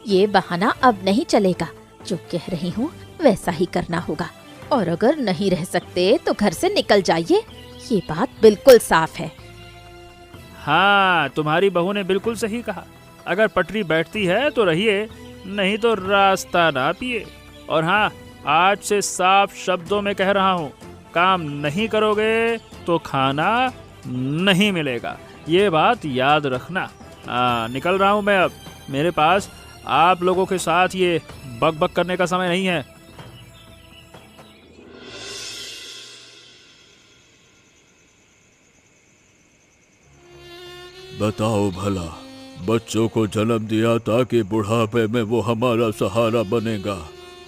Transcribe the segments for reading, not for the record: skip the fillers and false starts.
ये बहाना अब नहीं चलेगा। जो कह रही हूँ वैसा ही करना होगा, और अगर नहीं रह सकते तो घर से निकल जाइए। ये बात बिल्कुल साफ है। हाँ, तुम्हारी बहू ने बिल्कुल सही कहा। अगर पटरी बैठती है तो रहिए, नहीं तो रास्ता ना पिए। और हाँ, आज से साफ शब्दों में कह रहा हूँ, काम नहीं करोगे तो खाना नहीं मिलेगा। ये बात याद रखना। निकल रहा हूँ मैं अब। मेरे पास आप लोगों के साथ ये बक करने का समय नहीं है। बताओ भला, बच्चों को जन्म दिया ताकि बुढ़ापे में वो हमारा सहारा बनेगा,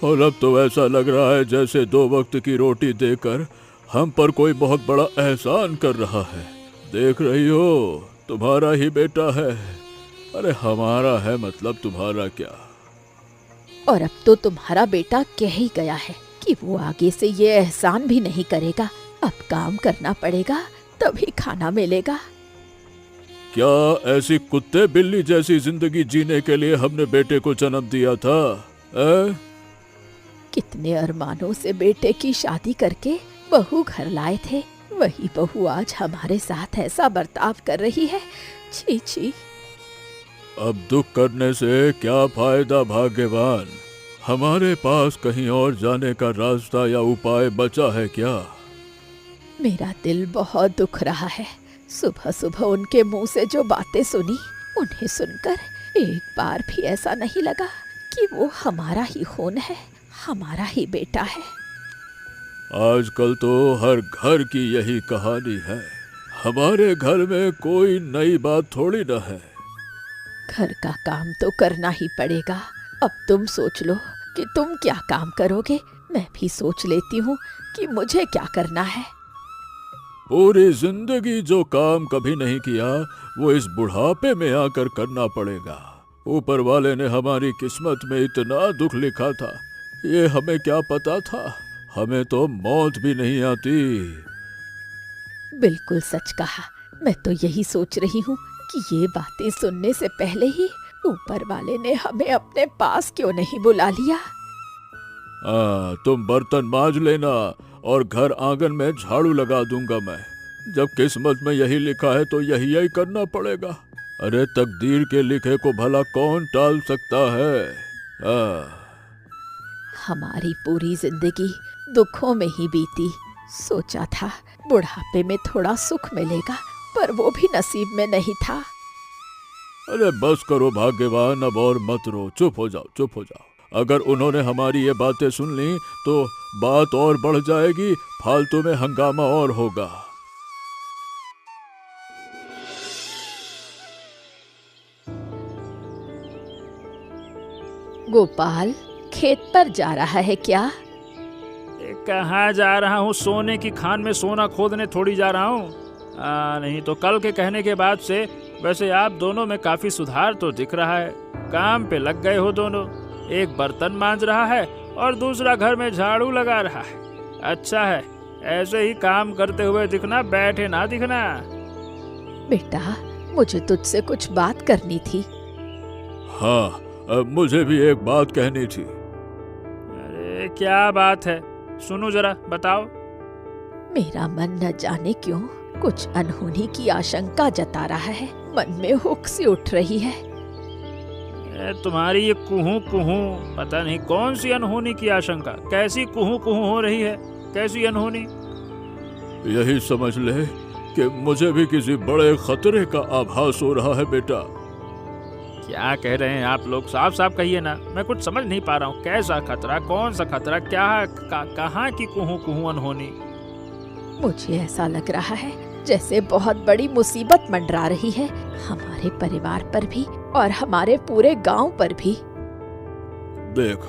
और अब तो ऐसा लग रहा है जैसे 2 वक्त की रोटी देकर हम पर कोई बहुत बड़ा एहसान कर रहा है। देख रही हो, तुम्हारा ही बेटा है। अरे हमारा है मतलब तुम्हारा क्या। और अब तो तुम्हारा बेटा कह ही गया है कि वो आगे से ये एहसान भी नहीं करेगा। अब काम करना पड़ेगा तभी खाना मिलेगा। क्या ऐसी कुत्ते बिल्ली जैसी जिंदगी जीने के लिए हमने बेटे को जन्म दिया था? कितने अरमानों से बेटे की शादी करके बहू घर लाए थे, वही बहू आज हमारे साथ ऐसा बर्ताव कर रही है। छी छी। अब दुख करने से क्या फायदा भाग्यवान। हमारे पास कहीं और जाने का रास्ता या उपाय बचा है क्या? मेरा दिल बहुत दुख रहा है। सुबह सुबह उनके मुंह से जो बातें सुनी, उन्हें सुनकर एक बार भी ऐसा नहीं लगा कि वो हमारा ही खून है, हमारा ही बेटा है। आजकल तो हर घर की यही कहानी है। हमारे घर में कोई नई बात थोड़ी न है। घर का काम तो करना ही पड़ेगा। अब तुम सोच लो कि तुम क्या काम करोगे, मैं भी सोच लेती हूँ कि मुझे क्या करना है। पूरी जिंदगी जो काम कभी नहीं किया वो इस बुढ़ापे में आकर करना पड़ेगा। ऊपर वाले ने हमारी किस्मत में इतना दुख लिखा था, ये हमें क्या पता था। हमें तो मौत भी नहीं आती। बिल्कुल सच कहा। मैं तो यही सोच रही हूँ कि ये बातें सुनने से पहले ही ऊपर वाले ने हमें अपने पास क्यों नहीं बुला लिया। तुम बर्तन मांज लेना और घर आंगन में झाड़ू लगा दूंगा मैं। जब किस्मत में यही लिखा है तो यही करना पड़ेगा। अरे तकदीर के लिखे को भला कौन टाल सकता है। हमारी पूरी जिंदगी दुखों में ही बीती। सोचा था बुढ़ापे में थोड़ा सुख मिलेगा, पर वो भी नसीब में नहीं था। अरे बस करो भाग्यवान, अब और मत रो। चुप हो जाओ, चुप हो जाओ। अगर उन्होंने हमारी ये बातें सुन ली तो बात और बढ़ जाएगी, फालतू में हंगामा और होगा। गोपाल खेत पर जा रहा है क्या? कहाँ जा रहा हूँ? सोने की खान में सोना खोदने थोड़ी जा रहा हूँ। नहीं तो कल के कहने के बाद से वैसे आप दोनों में काफी सुधार तो दिख रहा है। काम पे लग गए हो दोनों। एक बर्तन मांज रहा है और दूसरा घर में झाड़ू लगा रहा है। अच्छा है, ऐसे ही काम करते हुए दिखना, बैठे ना दिखना। बेटा, मुझे तुझसे कुछ बात करनी थी। हाँ, मुझे भी एक बात कहनी थी। अरे क्या बात है? सुनो जरा, बताओ। मेरा मन न जाने क्यों कुछ अनहोनी की आशंका जता रहा है। मन में हुक सी उठ रही है। तुम्हारी ये कुहू कुहू, पता नहीं कौन सी अनहोनी की आशंका। कैसी कुहू कुहू हो रही है? कैसी अनहोनी? यही समझ ले कि मुझे भी किसी बड़े खतरे का आभास हो रहा है बेटा। क्या कह रहे हैं आप लोग? साफ साफ कहिए ना, मैं कुछ समझ नहीं पा रहा हूँ। कैसा खतरा? कौन सा खतरा? क्या कहाँ की कुहू कुहू अनहोनी? मुझे ऐसा लग रहा है जैसे बहुत बड़ी मुसीबत मंडरा रही है, हमारे परिवार पर भी और हमारे पूरे गांव पर भी। देख,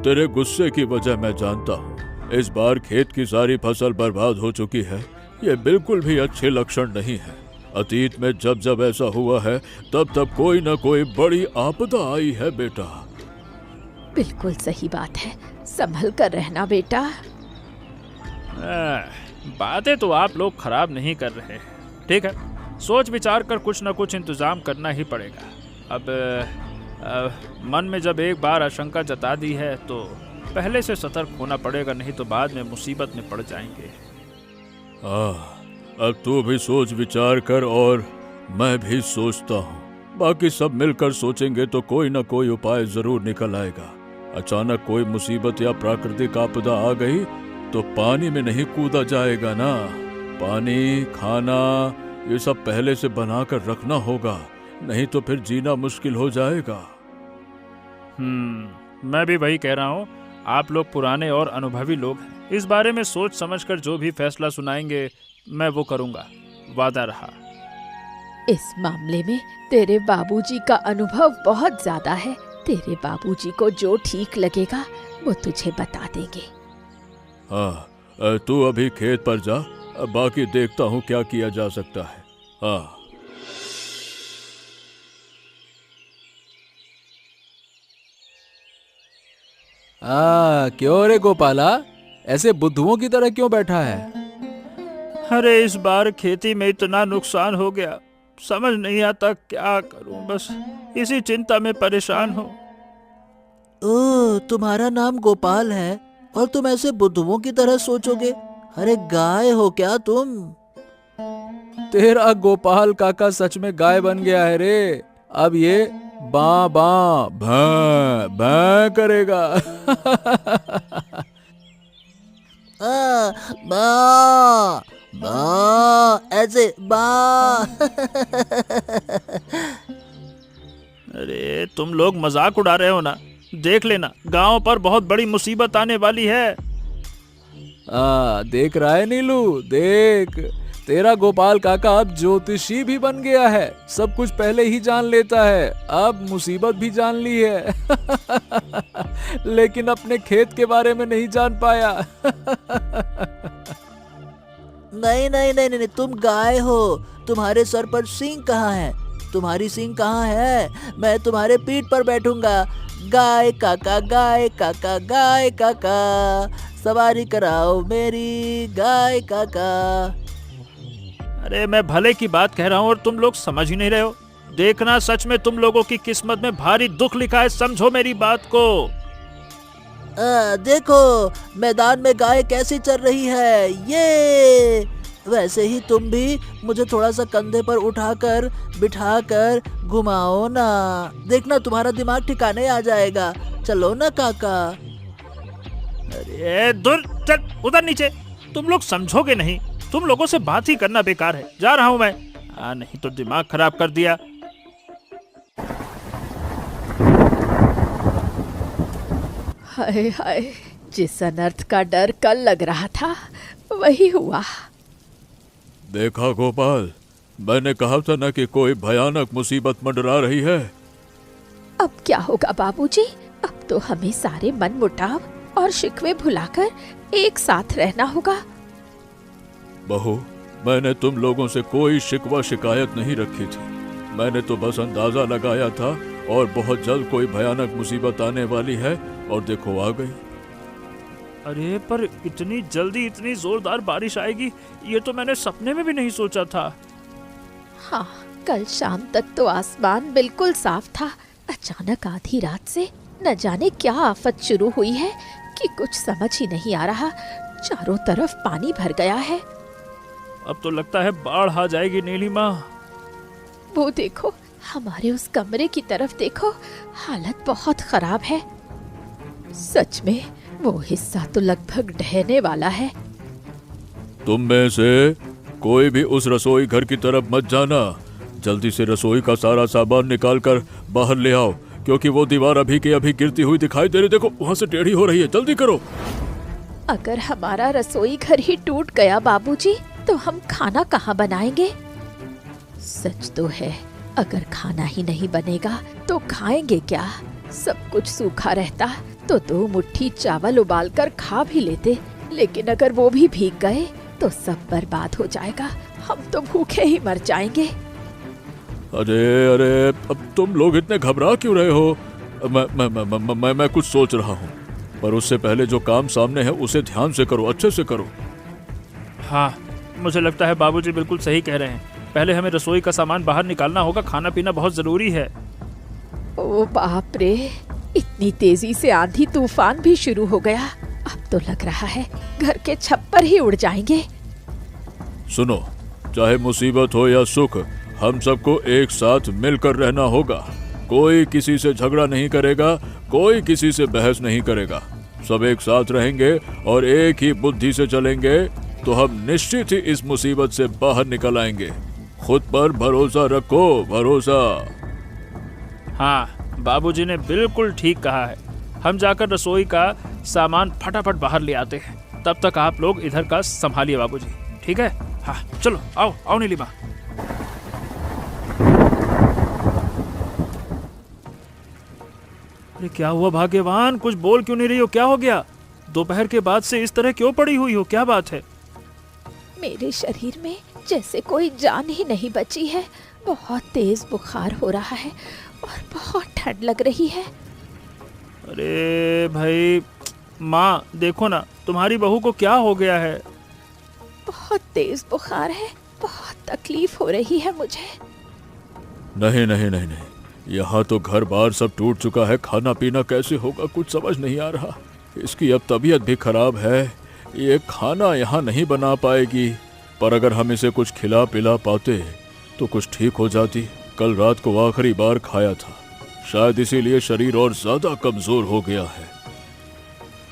तेरे गुस्से की वजह मैं जानता हूँ। इस बार खेत की सारी फसल बर्बाद हो चुकी है। ये बिल्कुल भी अच्छे लक्षण नहीं है। अतीत में जब जब ऐसा हुआ है तब तब कोई न कोई बड़ी आपदा आई है बेटा। बिल्कुल सही बात है, संभल कर रहना बेटा। बातें तो आप लोग खराब नहीं कर रहे। ठीक है, सोच विचार कर कुछ न कुछ इंतजाम करना ही पड़ेगा। अब मन में जब एक बार आशंका जता दी है तो पहले से सतर्क होना पड़ेगा, नहीं तो बाद में मुसीबत में पड़ जाएंगे। अब तू भी सोच विचार कर और मैं भी सोचता हूँ। बाकी सब मिलकर सोचेंगे तो कोई ना कोई उपाय जरूर निकल आएगा। अचानक कोई मुसीबत या प्राकृतिक आपदा आ गई तो पानी में नहीं कूदा जाएगा ना। पानी, खाना, ये सब पहले से बनाकर रखना होगा, नहीं तो फिर जीना मुश्किल हो जाएगा। मैं भी वही कह रहा हूँ। आप लोग पुराने और अनुभवी लोग हैं, इस बारे में सोच समझकर जो भी फैसला सुनाएंगे मैं वो करूँगा, वादा रहा। इस मामले में तेरे बाबूजी का अनुभव बहुत ज्यादा है। तेरे बाबूजी को जो ठीक लगेगा वो तुझे बता देंगे। हाँ, तू अभी खेत पर जा, बाकी देखता हूँ क्या किया जा सकता है। हाँ। क्यों रे गोपाला, ऐसे बुद्धुओं की तरह क्यों बैठा है? अरे इस बार खेती में इतना नुकसान हो गया, समझ नहीं आता क्या करूं, बस इसी चिंता में परेशान हूँ। ओह, तुम्हारा नाम गोपाल है और तुम ऐसे बुद्धुओं की तरह सोचोगे? अरे गाय हो क्या तुम? तेरा गोपाल काका सच में गाय बन गया है रे। अब ये बा बा भैं भैं करेगा। बा बा ऐसे बा। अरे तुम लोग मजाक उड़ा रहे हो ना, देख लेना गांव पर बहुत बड़ी मुसीबत आने वाली है। देख रहा है नीलू, देख तेरा गोपाल काका अब ज्योतिषी भी बन गया है, सब कुछ पहले ही जान लेता है, अब मुसीबत भी जान ली है। लेकिन अपने खेत के बारे में नहीं जान पाया। नहीं नहीं नहीं नहीं, तुम गाय हो, तुम्हारे सर पर सींग कहाँ है? तुम्हारी सींग कहाँ है? मैं तुम्हारे पीठ पर बैठूंगा। गाय काका, गाय काका, गाय काका, सवारी कराओ मेरी गाय काका। अरे मैं भले की बात कह रहा हूँ और तुम लोग समझ ही नहीं रहे हो। देखना सच में तुम लोगों की किस्मत में भारी दुख लिखा है, समझो मेरी बात को। देखो मैदान में गाय कैसी चल रही है, ये वैसे ही तुम भी मुझे थोड़ा सा कंधे पर उठाकर बिठाकर घुमाओ ना, देखना तुम्हारा दिमाग ठिकाने आ जाएगा। चलो ना काका। अरे दूर चल, उधर नीचे। तुम लोग समझोगे नहीं, तुम लोगों से बात ही करना बेकार है, जा रहा हूं मैं। नहीं तो दिमाग खराब कर दिया। हाय हाय, जिस अनर्थ का डर कल लग रहा था वही हुआ। देखा गोपाल, मैंने कहा था ना कि कोई भयानक मुसीबत मंडरा रही है। अब क्या होगा बाबूजी? अब तो हमें सारे मनमुटाव और शिकवे भुलाकर एक साथ रहना होगा। बहू, मैंने तुम लोगों से कोई शिकवा शिकायत नहीं रखी थी। मैंने तो बस अंदाजा लगाया था और बहुत जल्द कोई भयानक मुसीबत आने वाली है, और देखो आ गई। अरे पर इतनी जल्दी इतनी जोरदार बारिश आएगी ये तो मैंने सपने में भी नहीं सोचा था। हाँ, कल शाम तक तो आसमान बिल्कुल साफ था। अचानक आधी रात से न जाने क्या आफत शुरू हुई है कि कुछ समझ ही नहीं आ रहा। चारों तरफ पानी भर गया है। अब तो लगता है बाढ़ आ जाएगी नीलिमा। वो देखो, हमारे उस कमरे की तरफ देखो, हालत बहुत खराब है। सच में वो हिस्सा तो लगभग ढहने वाला है। तुम में से कोई भी उस रसोई घर की तरफ मत जाना। जल्दी से रसोई का सारा सामान निकाल कर बाहर ले आओ, क्योंकि वो दीवार अभी के अभी गिरती हुई दिखाई दे रही। देखो वहां से टेढ़ी हो रही है, जल्दी करो। अगर हमारा रसोई घर ही टूट गया बाबूजी, तो हम खाना कहाँ बनाएंगे? सच तो है, अगर खाना ही नहीं बनेगा तो खाएंगे क्या? सब कुछ सूखा रहता तो 2 मुट्ठी चावल उबालकर खा भी लेते, लेकिन अगर वो भी भीग गए तो सब बर्बाद हो जाएगा। हम तो भूखे ही मर जाएंगे। अरे अरे, अब तुम लोग इतने घबरा क्यों रहे हो? मैं कुछ सोच रहा हूँ, पर उससे पहले जो काम सामने है उसे ध्यान से करो, अच्छे से करो। हाँ, मुझे लगता है बाबूजी बिल्कुल सही कह रहे हैं। पहले हमें रसोई का सामान बाहर निकालना होगा, खाना पीना बहुत जरूरी है। ओ बाप रे, इतनी तेजी से आंधी तूफान भी शुरू हो गया। अब तो लग रहा है घर के छप्पर ही उड़ जाएंगे। सुनो, चाहे मुसीबत हो या सुख, हम सबको एक साथ मिलकर रहना होगा। कोई किसी से झगड़ा नहीं करेगा, कोई किसी से बहस नहीं करेगा। सब एक साथ रहेंगे और एक ही बुद्धि से चलेंगे तो हम निश्चित ही इस मुसीबत से बाहर निकल आएंगे। खुद पर भरोसा रखो, भरोसा। हाँ, बाबूजी ने बिल्कुल ठीक कहा है। हम जाकर रसोई का सामान फटाफट बाहर ले आते हैं। तब तक आप लोग इधर का संभालिए बाबूजी, ठीक है? हाँ चलो, आओ आओ नीलिमा। अरे क्या हुआ भाग्यवान, कुछ बोल क्यों नहीं रही हो? क्या हो गया? दोपहर के बाद से इस तरह क्यों पड़ी हुई हो? क्या बात है? मेरे शरीर में जैसे कोई जान ही नहीं बची है। बहुत तेज बुखार हो रहा है और बहुत ठंड लग रही है। अरे भाई, माँ देखो ना, तुम्हारी बहू को क्या हो गया है? बहुत तेज बुखार है, बहुत तकलीफ हो रही है मुझे। नहीं नहीं नहीं नहीं, यहाँ तो घर बार सब टूट चुका है। खाना पीना कैसे होगा, कुछ समझ नहीं आ रहा। इसकी अब तबीयत भी खराब है, ये खाना यहाँ नहीं बना पाएगी। पर अगर हम इसे कुछ खिला पिला पाते तो कुछ ठीक हो जाती। कल रात को आखिरी बार खाया था, शायद इसीलिए शरीर और ज्यादा कमजोर हो गया है।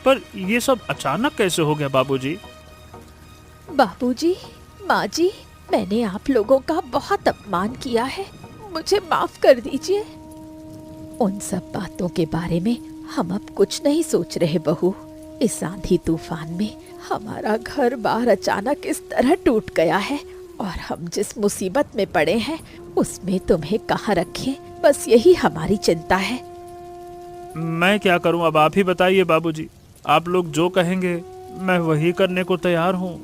पर ये सब अचानक कैसे हो गया बाबूजी? बाबूजी, माँ जी, मैंने आप लोगों का बहुत अपमान किया है, मुझे माफ कर दीजिए। उन सब बातों के बारे में हम अब कुछ नहीं सोच रहे बहू। इस आंधी तूफान में हमारा घर बार अचानक इस तरह टूट गया है और हम जिस मुसीबत में पड़े हैं उसमें तुम्हें कहाँ रखें, बस यही हमारी चिंता है। मैं क्या करूं, अब आप ही बताइए बाबूजी। आप लोग जो कहेंगे मैं वही करने को तैयार हूँ।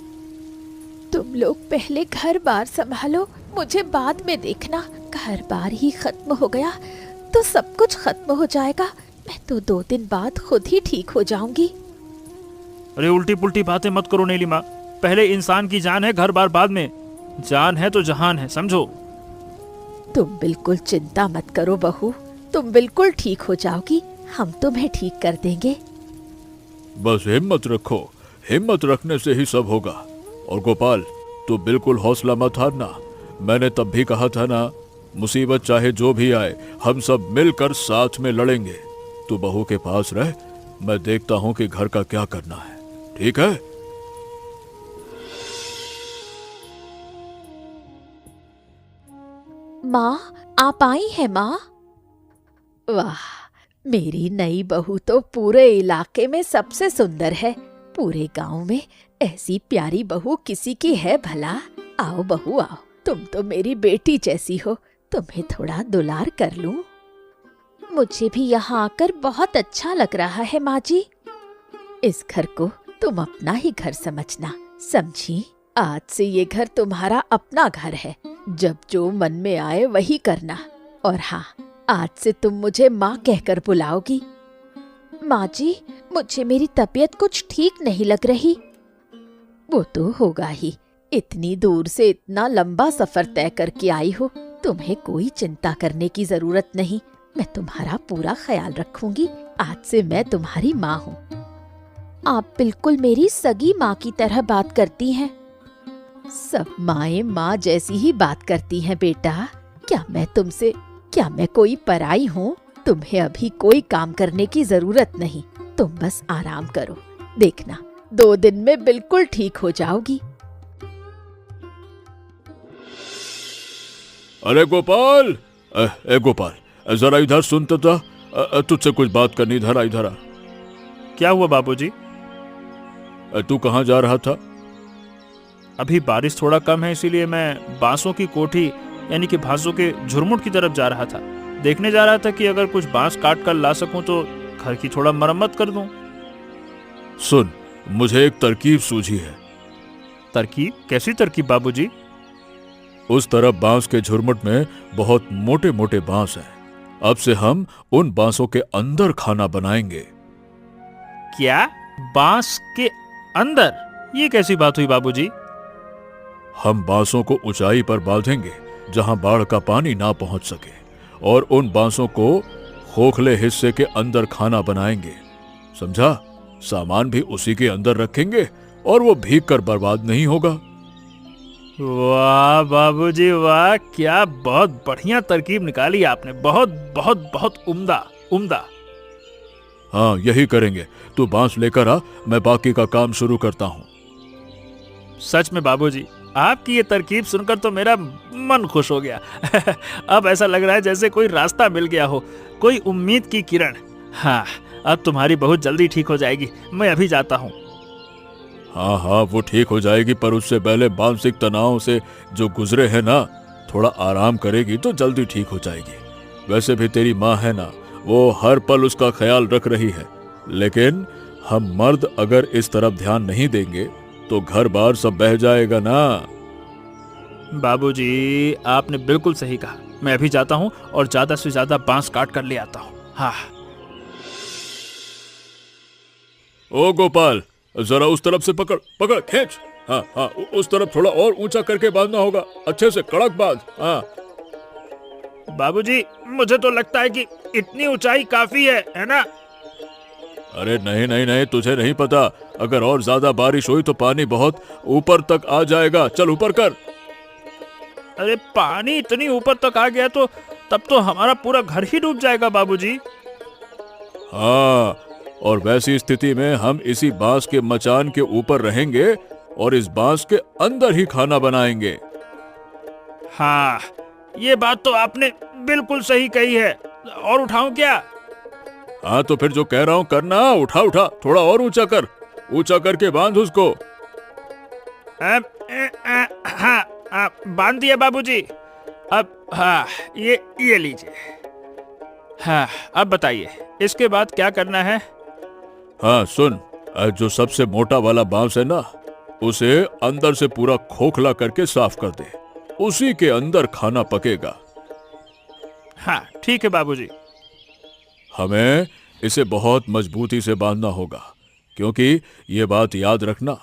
तुम लोग पहले घर बार संभालो, मुझे बाद में देखना। घर बार ही खत्म हो गया तो सब कुछ खत्म हो जाएगा। मैं तो 2 दिन बाद खुद ही ठीक हो जाऊंगी। अरे उल्टी पुल्टी बातें मत करो नीलिमा। पहले इंसान की जान है, घर बार बाद में। जान है तो जहान है, समझो। तुम बिल्कुल चिंता मत करो बहू, तुम बिल्कुल ठीक हो जाओगी। हम तुम्हें ठीक कर देंगे। बस हिम्मत रखो, हिम्मत रखने से ही सब होगा। और गोपाल, तू बिल्कुल हौसला मत हारना। मैंने तब भी कहा था ना, मुसीबत चाहे जो भी आए हम सब मिलकर साथ में लड़ेंगे। तू बहू के पास रह, मैं देखता हूं कि घर का क्या करना है, ठीक है? माँ, आप आई हैं माँ? वाह, मेरी नई बहू तो पूरे इलाके में सबसे सुंदर है। पूरे गांव में ऐसी प्यारी बहू किसी की है भला? आओ बहू आओ, तुम तो मेरी बेटी जैसी हो, तुम्हें थोड़ा दुलार कर लूं। मुझे भी यहाँ आकर बहुत अच्छा लग रहा है माँ जी। इस घर को तुम अपना ही घर समझना, समझी? आज से ये घर तुम्हारा अपना घर है। जब जो मन में आए वही करना। और हाँ, आज से तुम मुझे माँ कहकर बुलाओगी। माँ जी, मुझे मेरी तबीयत कुछ ठीक नहीं लग रही। वो तो होगा ही, इतनी दूर से इतना लंबा सफर तय करके आई हो। तुम्हें कोई चिंता करने की जरूरत नहीं, मैं तुम्हारा पूरा ख्याल रखूंगी। आज से मैं तुम्हारी माँ हूँ। आप बिल्कुल मेरी सगी माँ की तरह बात करती हैं। सब माएं माँ जैसी ही बात करती हैं बेटा। क्या मैं कोई पराई हूँ? तुम्हें अभी कोई काम करने की जरूरत नहीं, तुम बस आराम करो। देखना 2 दिन में बिल्कुल ठीक हो जाओगी। अरे गोपाल, गोपाल जरा इधर सुन तो था, तुझसे कुछ बात करनी। इधर आ, इधर आ। क्या हुआ बाबूजी? तू कहाँ जा रहा था? अभी बारिश थोड़ा कम है, इसीलिए मैं बांसों की कोठी यानी कि भांसों के झुरमुट की तरफ जा रहा था। देखने जा रहा था कि अगर कुछ बांस काट कर ला सकूं तो घर की थोड़ा मरम्मत कर दूं। सुन, मुझे एक तरकीब सूझी है। तरकीब? कैसी तरकीब बाबूजी? उस तरफ बांस के झुरमुट में बहुत मोटे मोटे बांस हैं। अब से हम उन बांसों के अंदर खाना बनाएंगे। क्या? बांस के अंदर? ये कैसी बात हुई बाबूजी? हम बांसों को ऊंचाई पर बांधेंगे जहां बाढ़ का पानी ना पहुंच सके, और उन बांसों को खोखले हिस्से के अंदर खाना बनाएंगे, समझा? सामान भी उसी के अंदर रखेंगे और वो भीग कर बर्बाद नहीं होगा। वाह बाबूजी वाह, क्या बहुत बढ़िया तरकीब निकाली आपने। बहुत बहुत बहुत उम्दा उम्दा। हाँ, यही करेंगे। तू बांस लेकर आ, मैं बाकी का काम शुरू करता हूँ। सच में बाबूजी, आपकी ये तरकीब सुनकर तो मेरा मन खुश हो गया। अब ऐसा लग रहा है जैसे कोई रास्ता मिल गया हो, कोई उम्मीद की किरण। हाँ, अब तुम्हारी बहुत जल्दी ठीक हो जाएगी। मैं अभी जाता हूँ। हाँ हाँ, वो ठीक हो जाएगी, पर उससे पहले मानसिक तनाव से जो गुजरे है ना, थोड़ा आराम करेगी तो जल्दी ठीक हो जाएगी। वैसे भी तेरी माँ है ना, वो हर पल उसका ख्याल रख रही है। लेकिन हम मर्द अगर इस तरफ ध्यान नहीं देंगे तो घर बार सब बह जाएगा ना। बाबूजी, आपने बिल्कुल सही कहा। मैं अभी जाता हूँ और ज्यादा से ज्यादा बांस काट कर ले आता हूँ। हाँ। ओ गोपाल, जरा उस तरफ से पकड़ पकड़, खींच। हाँ हाँ, उस तरफ थोड़ा और ऊंचा करके बांधना होगा, अच्छे से कड़क बांध। हाँ। बाबूजी, मुझे तो लगता है कि इतनी ऊंचाई काफी है ना? अरे नहीं नहीं नहीं, तुझे नहीं पता, अगर और ज्यादा बारिश हुई तो पानी बहुत ऊपर तक आ जाएगा। चल ऊपर कर। अरे पानी इतनी ऊपर तक आ गया तो तब तो हमारा पूरा घर ही डूब जाएगा बाबूजी। हाँ, और वैसी स्थिति में हम इसी बांस के मचान के ऊपर रहेंगे और इस बांस के अंदर ही खाना बनाएंगे। हाँ, ये बात तो आपने बिल्कुल सही कही है। और उठाऊं क्या? हाँ, तो फिर जो कह रहा हूं करना। उठा उठा, थोड़ा और ऊंचा कर, ऊंचा करके बांध उसको। हाँ, बांध दिया बाबूजी। अब हाँ, ये लीजिए। हाँ, अब बताइए इसके बाद क्या करना है? हाँ सुन, जो सबसे मोटा वाला बांस है ना, उसे अंदर से पूरा खोखला करके साफ कर दे। उसी के अंदर खाना पकेगा। हाँ ठीक है बाबूजी। हमें इसे बहुत मजबूती से बांधना होगा, क्योंकि ये बात याद रखना,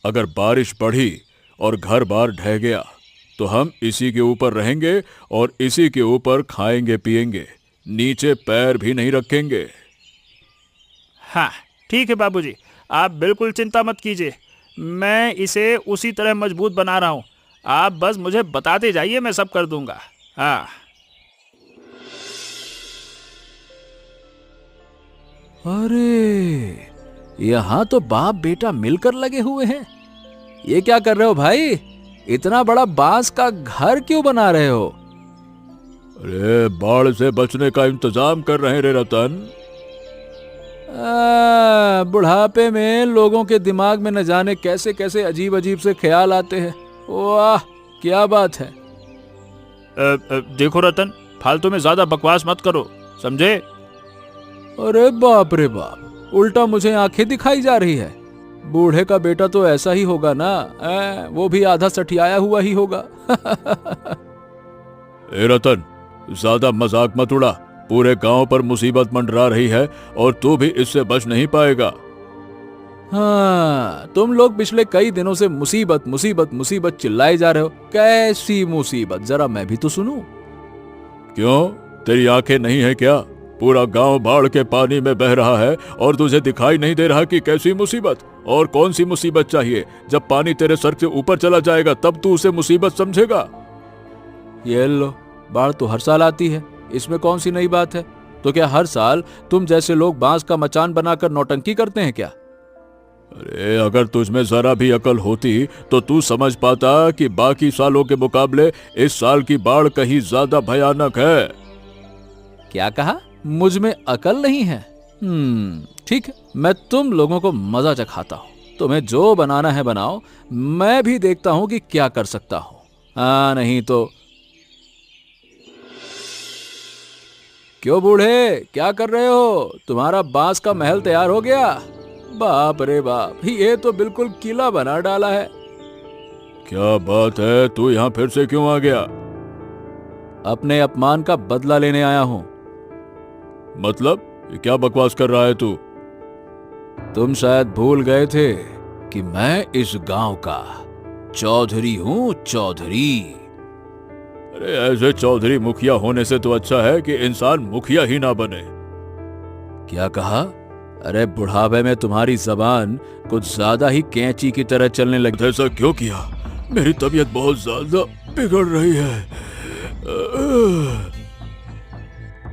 अगर बारिश बढ़ी और घर बार ढह गया तो हम इसी के ऊपर रहेंगे और इसी के ऊपर खाएंगे पिएंगे, नीचे पैर भी नहीं रखेंगे। हाँ ठीक है बाबूजी, आप बिल्कुल चिंता मत कीजिए। मैं इसे उसी तरह मजबूत बना रहा हूँ। आप बस मुझे बताते जाइए, मैं सब कर दूंगा। हाँ। अरे, यहाँ तो बाप बेटा मिलकर लगे हुए हैं। ये क्या कर रहे हो भाई? इतना बड़ा बांस का घर क्यों बना रहे हो? अरे, बाढ़ से बचने का इंतजाम कर रहे हैं रे रतन। बुढ़ापे में लोगों के दिमाग में न जाने कैसे कैसे अजीब अजीब से ख्याल आते हैं। वाह, क्या बात है। देखो रतन, फालतू में ज्यादा बकवास मत करो, समझे? अरे बाप रे बाप, उल्टा मुझे आंखें दिखाई जा रही है। बूढ़े का बेटा तो ऐसा ही होगा ना, वो भी आधा सठियाया हुआ ही होगा। ए रतन, ज्यादा मजाक मत उड़ा। पूरे गांव पर मुसीबत मंडरा रही है और तू भी इससे बच नहीं पाएगा। हाँ, तुम लोग पिछले कई दिनों से मुसीबत मुसीबत मुसीबत चिल्लाए जा रहे हो। कैसी मुसीबत, जरा मैं भी तो सुनूं। क्यों, तेरी आंखें नहीं है क्या? पूरा गांव बाढ़ के पानी में बह रहा है और तुझे दिखाई नहीं दे रहा कि कैसी मुसीबत? और कौन सी मुसीबत चाहिए? जब पानी तेरे सर से ऊपर चला जाएगा तब तू उसे मुसीबत समझेगा। ये लो, बाढ़ तो हर साल आती है, इसमें कौन सी नई बात है? तो क्या हर साल तुम जैसे लोग बांस का मचान बनाकर नौटंकी करते हैं क्या? अरे, अगर तुझमें जरा भी अकल होती तो तू समझ पाता कि बाकी सालों के मुकाबले इस साल की बाढ़ कहीं ज्यादा भयानक है। क्या कहा? मुझ में अकल नहीं है? ठीक है, मैं तुम लोगों को मजा चखाता हूं। तुम्हें जो बनाना है बनाओ, मैं भी देखता हूं कि क्या कर सकता हूं। हाँ, नहीं तो। क्यों बूढ़े, क्या कर रहे हो? तुम्हारा बांस का महल तैयार हो गया? बाप रे बाप, ये तो बिल्कुल किला बना डाला है। क्या बात है, तू यहाँ फिर से क्यों आ गया? अपने अपमान का बदला लेने आया हूं। मतलब, ये क्या बकवास कर रहा है तू? तुम शायद भूल गए थे कि मैं इस गांव का चौधरी हूं, चौधरी। अरे ऐसे चौधरी मुखिया होने से तो अच्छा है कि इंसान मुखिया ही ना बने। क्या कहा? अरे बुढ़ापे में तुम्हारी जबान कुछ ज्यादा ही कैंची की तरह चलने लगी। ऐसा क्यों किया? मेरी तबीयत बहुत ज्यादा बिगड़ रही है।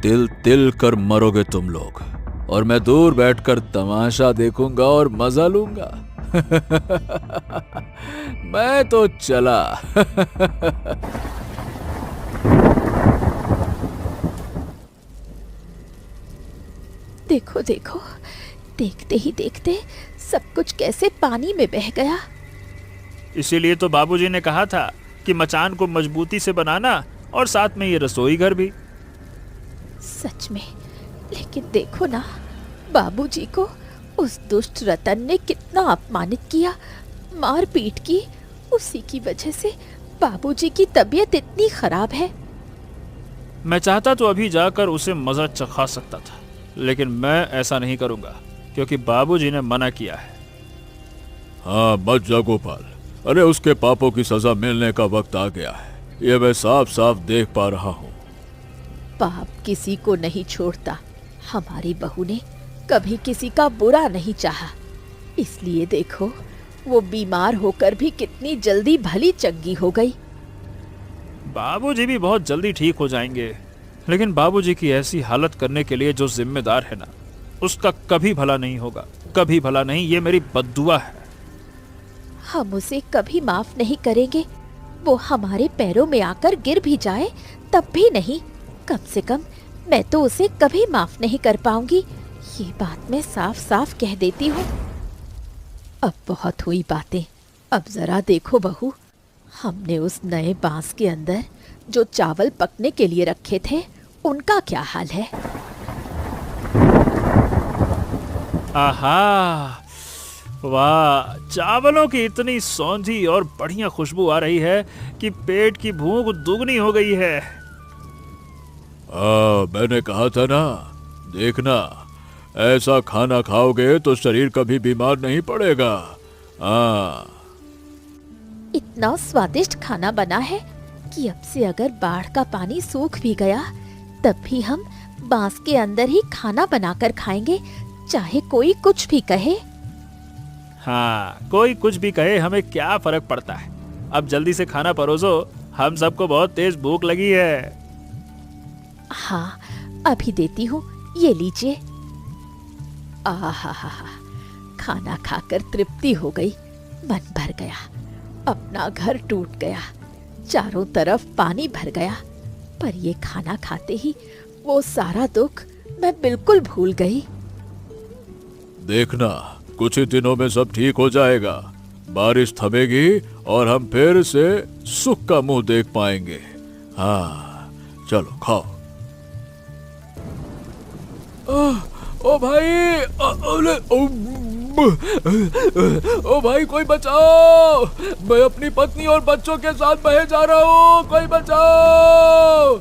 तिल तिल कर मरोगे तुम लोग, और मैं दूर बैठकर तमाशा देखूंगा और मजा लूंगा। मैं तो चला। देखो देखो, देखते ही देखते सब कुछ कैसे पानी में बह गया। इसीलिए तो बाबूजी ने कहा था कि मचान को मजबूती से बनाना और साथ में ये रसोई घर भी। सच में, लेकिन देखो ना, बाबूजी को उस दुष्ट रतन ने कितना अपमानित किया, मार पीट की। उसी की वजह से बाबूजी की तबीयत इतनी खराब है। मैं चाहता तो अभी जाकर उसे मजा चखा सकता था, लेकिन मैं ऐसा नहीं करूंगा क्योंकि बाबूजी ने मना किया है। हाँ मत जा गोपाल, अरे उसके पापों की सजा मिलने का वक्त आ गया है, ये मैं साफ साफ देख पा रहा हूँ। पाप किसी को नहीं छोड़ता। हमारी बहू ने कभी किसी का बुरा नहीं चाहा, इसलिए देखो वो बीमार होकर भी कितनी जल्दी भली चंगी हो गई। बाबूजी भी बहुत जल्दी ठीक हो जाएंगे, लेकिन बाबूजी की ऐसी हालत करने के लिए जो जिम्मेदार है ना, उसका कभी भला नहीं होगा, कभी भला नहीं। ये मेरी बद्दुआ है। हम उसे कभी माफ नहीं करेंगे। वो हमारे पैरों में आकर गिर भी जाए तब भी नहीं। कम से कम मैं तो उसे कभी माफ नहीं कर पाऊंगी, ये बात मैं साफ साफ कह देती हूँ। अब बहुत हुई बातें, अब जरा देखो बहू, हमने उस नए बांस के अंदर जो चावल पकने के लिए रखे थे, उनका क्या हाल है? आहा, वाह, चावलों की इतनी सौंधी और बढ़िया खुशबू आ रही है कि पेट की भूख दुगनी हो गई है। मैंने कहा था ना, देखना ऐसा खाना खाओगे तो शरीर कभी बीमार नहीं पड़ेगा। इतना स्वादिष्ट खाना बना है कि अब से अगर बाढ़ का पानी सूख भी गया तब भी हम बांस के अंदर ही खाना बनाकर खाएंगे, चाहे कोई कुछ भी कहे। हाँ, कोई कुछ भी कहे, हमें क्या फर्क पड़ता है। अब जल्दी से खाना परोसो, हम सबको बहुत तेज भूख लगी है। हाँ, अभी देती हूँ, ये लीजिए। आहा, खाना खाकर तृप्ति हो गई, मन भर गया, अपना घर टूट गया, चारों तरफ पानी भर गया। पर ये खाना खाते ही वो सारा दुख मैं बिल्कुल भूल गई। देखना कुछ ही दिनों में सब ठीक हो जाएगा, बारिश थमेगी और हम फिर से सुख का मुंह देख पाएंगे। हाँ चलो खाओ। ओ भाई, ओ भाई कोई बचाओ, मैं अपनी पत्नी और बच्चों के साथ बहे जा रहा हूँ, कोई बचाओ।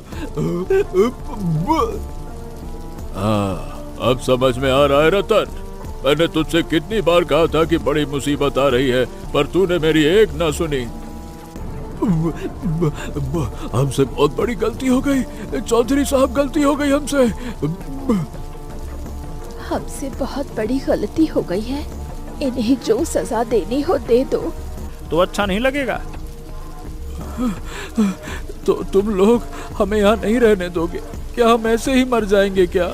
हाँ, अब समझ में आ रहा है रतन, मैंने तुझसे कितनी बार कहा था कि बड़ी मुसीबत आ रही है, पर तूने मेरी एक ना सुनी। हमसे बहुत बड़ी गलती हो गई चौधरी साहब, गलती हो गई हमसे। हमसे बहुत बड़ी गलती हो गई है, इन्हें जो सजा देनी हो दे दो। तो अच्छा नहीं लगेगा? तो तुम लोग हमें यहाँ नहीं रहने दोगे क्या? हम ऐसे ही मर जाएंगे क्या?